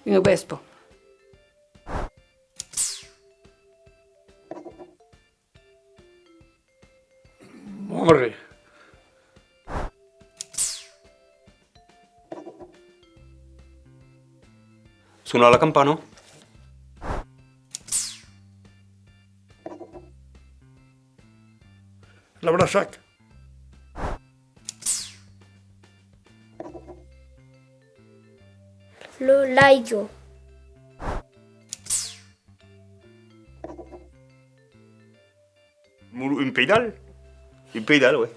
Une vespa. Morre. Suona la campana? L'abraçac. L'aigua. Une pédale? Une pédale, ouais.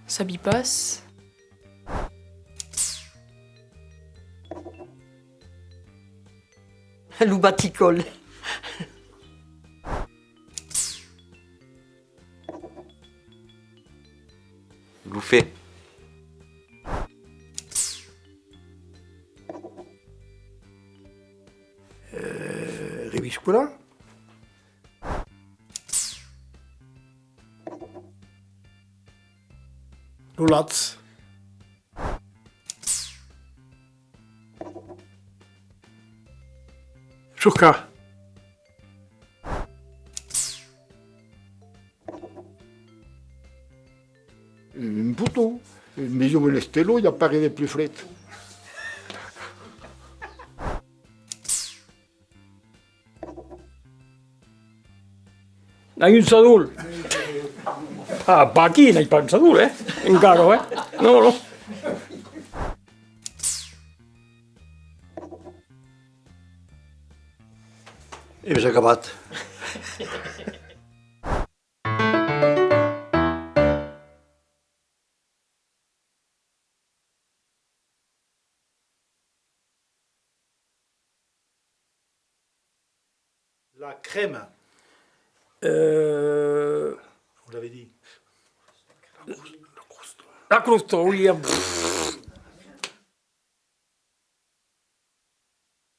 Ça bipasse. Le baticole. Bouffé. Reviscula. L'Olatz. Surca. Un puto. Mais je me laisse l'eau, il n'y a pas rien de plus frais. N'hai un sadul. Ah, pa aquí n'hai pas un sadul, encara, No, no. Hem acabat. La crème. Vous l'avez dit. La crustoia.